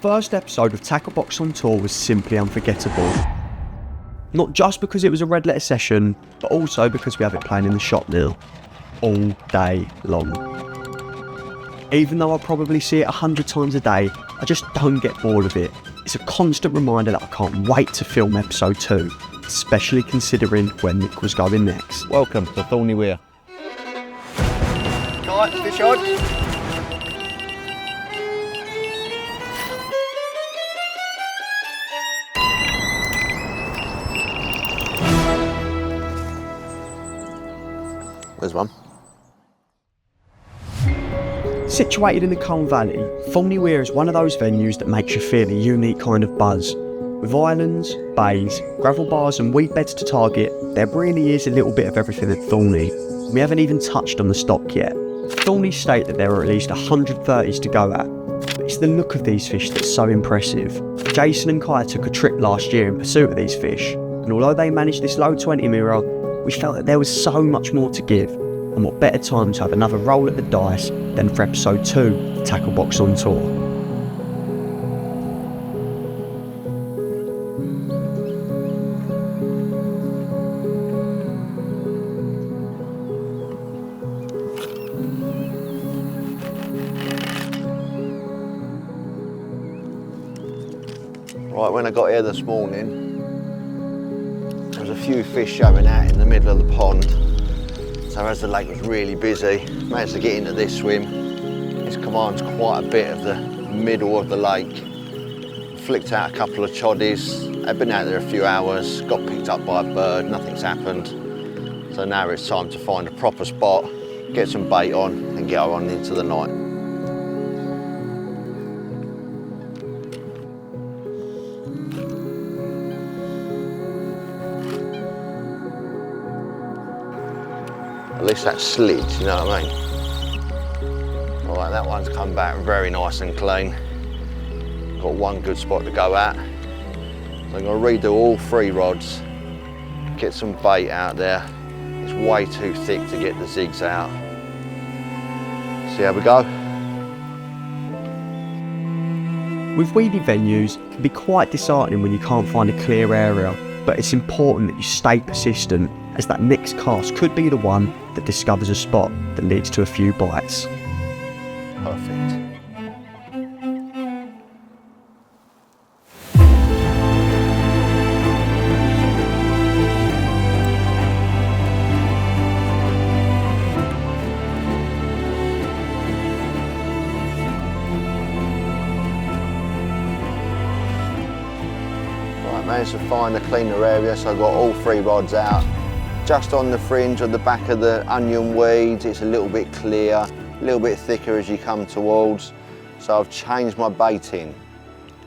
first episode of Tackle Box on Tour was simply unforgettable. Not just because it was a red letter session, but also because we have it playing in the shop now, all day long. Even though I probably see it 100 times a day, I just don't get bored of it. It's a constant reminder that I can't wait to film episode 2, especially considering where Mick was going next. Welcome to Thorney Weir. Right, fish on. There's one. Situated in the Colne Valley, Thorney Weir is one of those venues that makes you feel a unique kind of buzz. With islands, bays, gravel bars and weed beds to target, there really is a little bit of everything at Thorney. We haven't even touched on the stock yet. Thorney state that there are at least 130s to go at, but it's the look of these fish that's so impressive. Jason and Kai took a trip last year in pursuit of these fish, and although they managed this low 20 mirror, we felt that there was so much more to give, and what better time to have another roll at the dice than for episode 2 of Tackle Box on Tour. Right, when I got here this morning, there was a few fish showing out in the middle of the pond. So as the lake was really busy, managed to get into this swim. This commands quite a bit of the middle of the lake. Flicked out a couple of choddies. I've been out there a few hours, got picked up by a bird, nothing's happened. So now it's time to find a proper spot, get some bait on and get on into the night. At least that slid, you know what I mean? All right, that one's come back very nice and clean. Got one good spot to go at. So I'm gonna redo all 3 rods, get some bait out there. It's way too thick to get the zigs out. See how we go? With weedy venues, it can be quite disheartening when you can't find a clear area, but it's important that you stay persistent, as that next cast could be the one that discovers a spot that leads to a few bites. Perfect. Right, managed to find a cleaner area, so I got all 3 rods out. Just on the fringe, on the back of the onion weeds, it's a little bit clear, a little bit thicker as you come towards. So I've changed my baiting.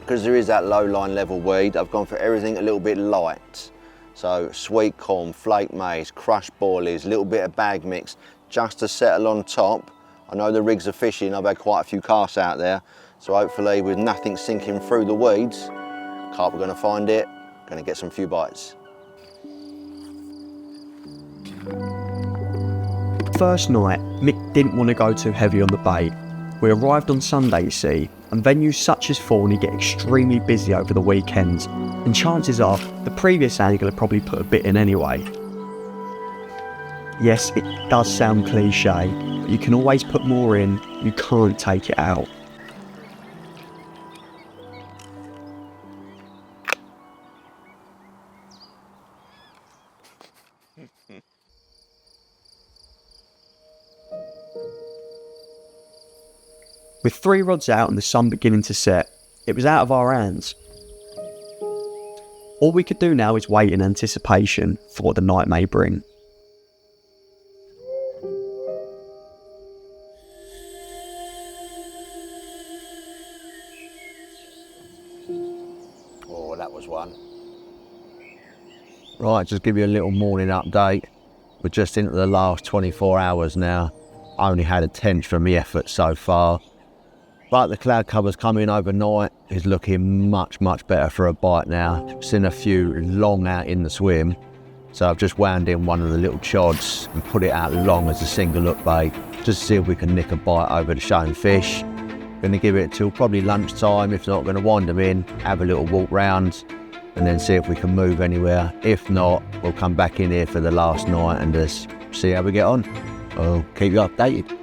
Because there is that low line level weed, I've gone for everything a little bit light. So sweet corn, flake maize, crushed boilies, a little bit of bag mix, just to settle on top. I know the rigs are fishing, I've had quite a few casts out there. So hopefully with nothing sinking through the weeds, carp are gonna find it, gonna get some few bites. First night, Mick didn't want to go too heavy on the bait. We arrived on Sunday, you see, and venues such as Thorney get extremely busy over the weekends, and chances are the previous angler probably put a bit in anyway. Yes, it does sound cliche, but you can always put more in, you can't take it out. With 3 rods out and the sun beginning to set, it was out of our hands. All we could do now is wait in anticipation for what the night may bring. Oh, that was one. Right, just give you a little morning update. We're just into the last 24 hours now. I only had a tenth from the effort so far. But the cloud cover's coming overnight is looking much better for a bite now. Seen a few long out in the swim. So I've just wound in one of the little chods and put it out long as a single look bait, just to see if we can nick a bite over the shown fish. Going to give it till probably lunchtime. If not, going to wind them in, have a little walk round, and then see if we can move anywhere. If not, we'll come back in here for the last night and just see how we get on. I'll keep you updated.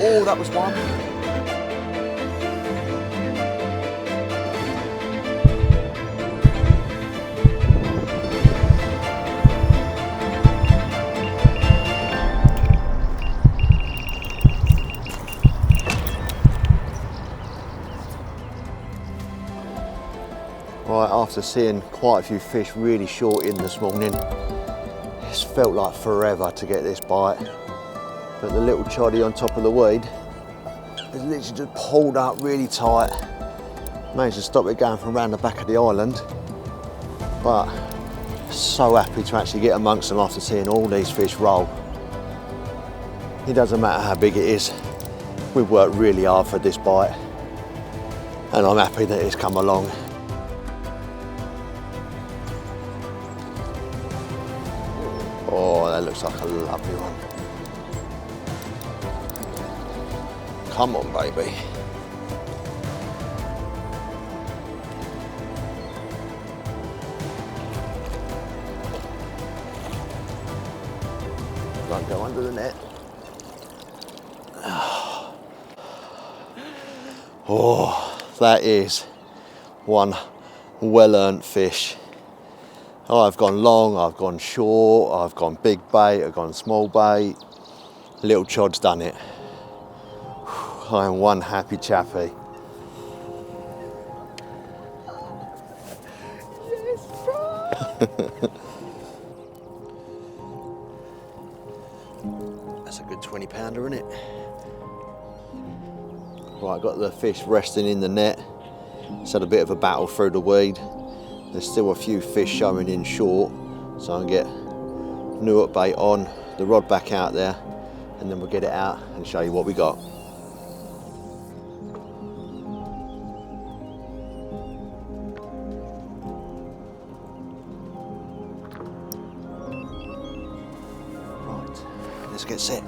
Oh, that was one. Right, after seeing quite a few fish really short in this morning, it's felt like forever to get this bite. But the little choddy on top of the weed has literally just pulled up really tight. Managed to stop it going from around the back of the island. But so happy to actually get amongst them after seeing all these fish roll. It doesn't matter how big it is. We've worked really hard for this bite. And I'm happy that it's come along. Oh, that looks like a lovely one. Come on, baby. Don't go under the net. Oh, that is one well-earned fish. I've gone long, I've gone short, I've gone big bait, I've gone small bait. Little chod's done it. I am one happy chappy. Yes, bro. That's a good 20 pounder, isn't it? Right, got the fish resting in the net. It's had a bit of a battle through the weed. There's still a few fish showing in short, so I can get new bait on, the rod back out there, and then we'll get it out and show you what we got. Right, let's get set.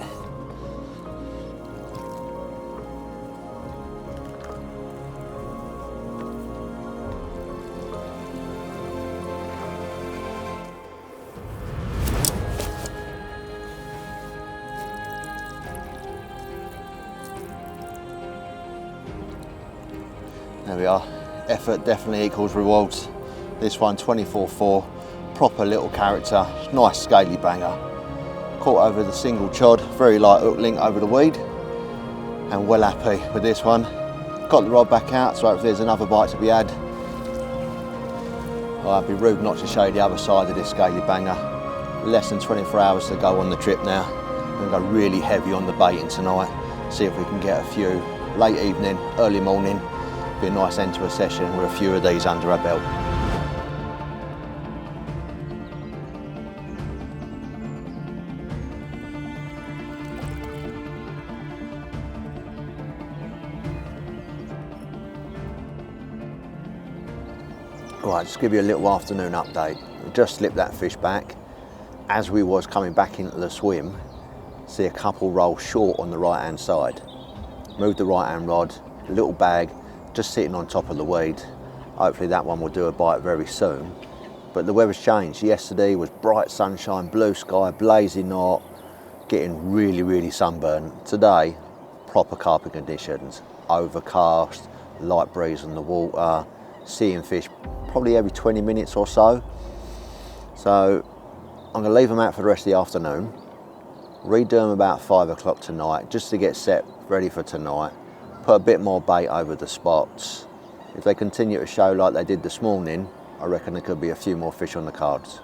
There we are. Effort definitely equals rewards. This one 24-4, proper little character, nice scaly banger. Caught over the single chod, very light hook link over the weed, and well happy with this one. Got the rod back out, so if there's another bite to be had. Well, I'd be rude not to show you the other side of this scaly banger. Less than 24 hours to go on the trip now. We're going to go really heavy on the baiting tonight, see if we can get a few late evening, early morning. Be a nice end to a session with a few of these under our belt. Right, just give you a little afternoon update. We just slipped that fish back. As we was coming back into the swim, see a couple roll short on the right hand side. Move the right hand rod, little bag, just sitting on top of the weed. Hopefully that one will do a bite very soon. But the weather's changed. Yesterday was bright sunshine, blue sky, blazing hot, getting really, really sunburned. Today, proper carpet conditions, overcast, light breeze on the water, seeing fish probably every 20 minutes or so. So I'm gonna leave them out for the rest of the afternoon, redo them about 5 o'clock tonight, just to get set ready for tonight. Put a bit more bait over the spots. If they continue to show like they did this morning, I reckon there could be a few more fish on the cards.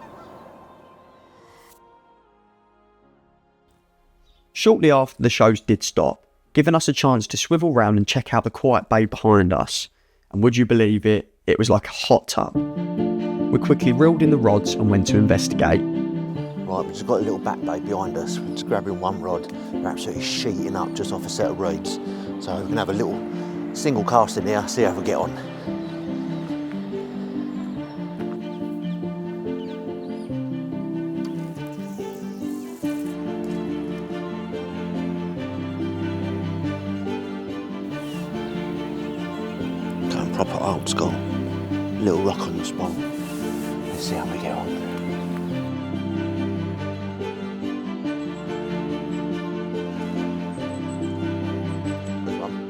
Shortly after the shows did stop, giving us a chance to swivel round and check out the quiet bay behind us. And would you believe it, it was like a hot tub. We quickly reeled in the rods and went to investigate. Right, we've just got a little back bay behind us. We're just grabbing one rod. We're absolutely sheeting up just off a set of reeds. So we can have a little single cast in here, see how we get on. proper old school. Little rock on the spawn. Let's see how we get on. Good one.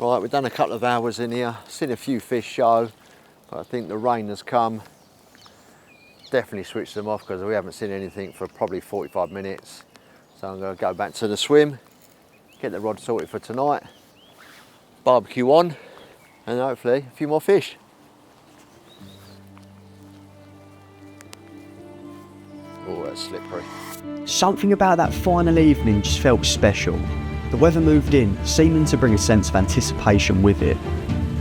Right, we've done a couple of hours in here, seen a few fish show, but I think the rain has come. Definitely switched them off because we haven't seen anything for probably 45 minutes. So I'm going to go back to the swim, get the rod sorted for tonight, barbecue on, and hopefully a few more fish. Oh, that's slippery. Something about that final evening just felt special. The weather moved in, seeming to bring a sense of anticipation with it.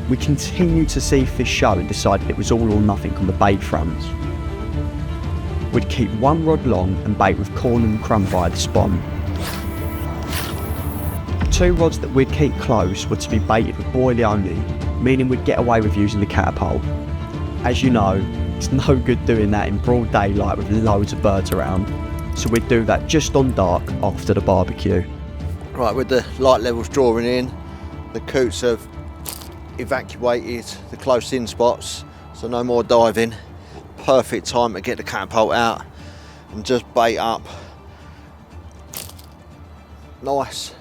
We continued to see fish show and decided it was all or nothing on the bait front. We'd keep one rod long and bait with corn and crumb via the spawn. Two rods that we'd keep close were to be baited with boilie only, meaning we'd get away with using the catapult. As you know, it's no good doing that in broad daylight with loads of birds around, so we'd do that just on dark after the barbecue. Right, with the light levels drawing in, the coots have evacuated the close in spots, so no more diving. Perfect time to get the catapult out and just bait up. Nice.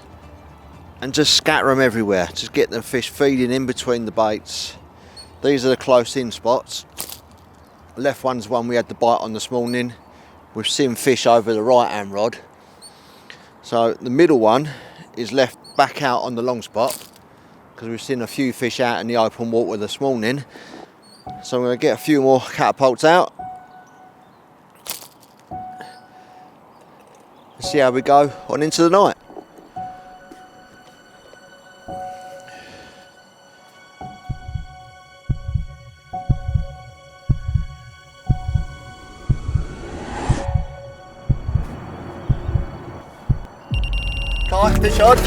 And just scatter them everywhere. Just get the fish feeding in between the baits. These are the close in spots. The left one's one we had the bite on this morning. We've seen fish over the right hand rod. So the middle one is left back out on the long spot because we've seen a few fish out in the open water this morning. So I'm going to get a few more catapults out. See how we go on into the night. Kai, fish on.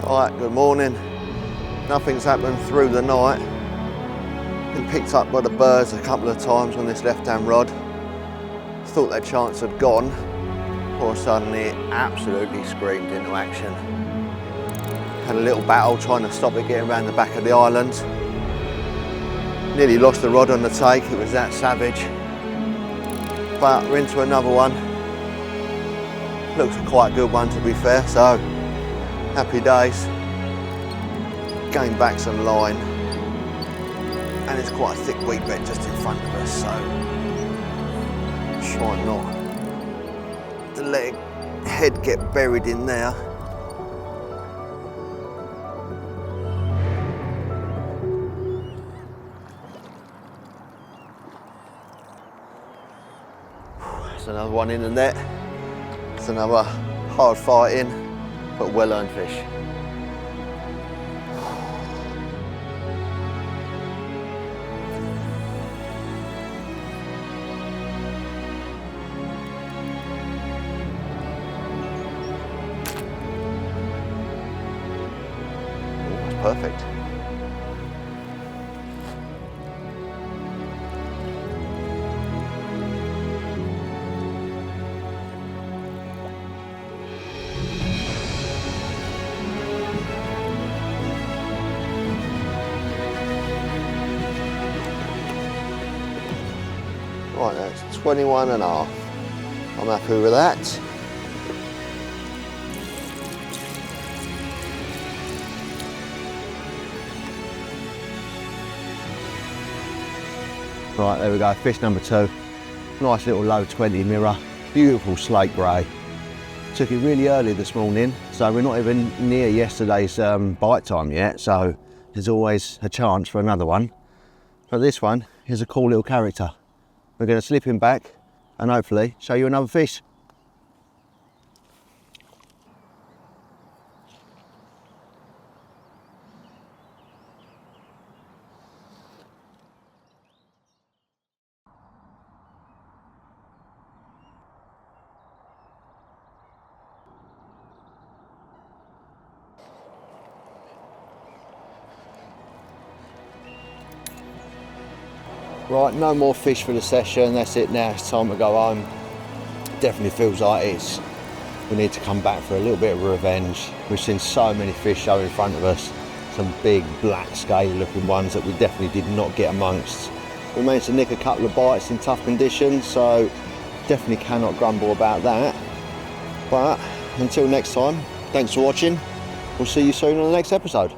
Alright, good morning. Nothing's happened through the night. Been picked up by the birds a couple of times on this left-hand rod. Thought that chance had gone, or suddenly it absolutely screamed into action. Had a little battle trying to stop it getting around the back of the island. Nearly lost the rod on the take, it was that savage. But we're into another one. Looks quite a good one to be fair, so happy days. Gained back some line, and it's quite a thick weed bed just in front of us, so try not to let head get buried in there. There's another one in the net. It's another hard fighting but well earned fish. Perfect. Right, that's 21 and a half. I'm happy with that. Right, there we go, fish number 2. Nice little low 20 mirror, beautiful slate grey. Took it really early this morning, so we're not even near yesterday's bite time yet, so there's always a chance for another one. But this one is a cool little character. We're going to slip him back and hopefully show you another fish. Right, no more fish for the session. That's it now. It's time to go home. Definitely feels like we need to come back for a little bit of revenge. We've seen so many fish show in front of us. Some big black scaly looking ones that we definitely did not get amongst. We managed to nick a couple of bites in tough conditions, so definitely cannot grumble about that. But until next time, thanks for watching. We'll see you soon on the next episode.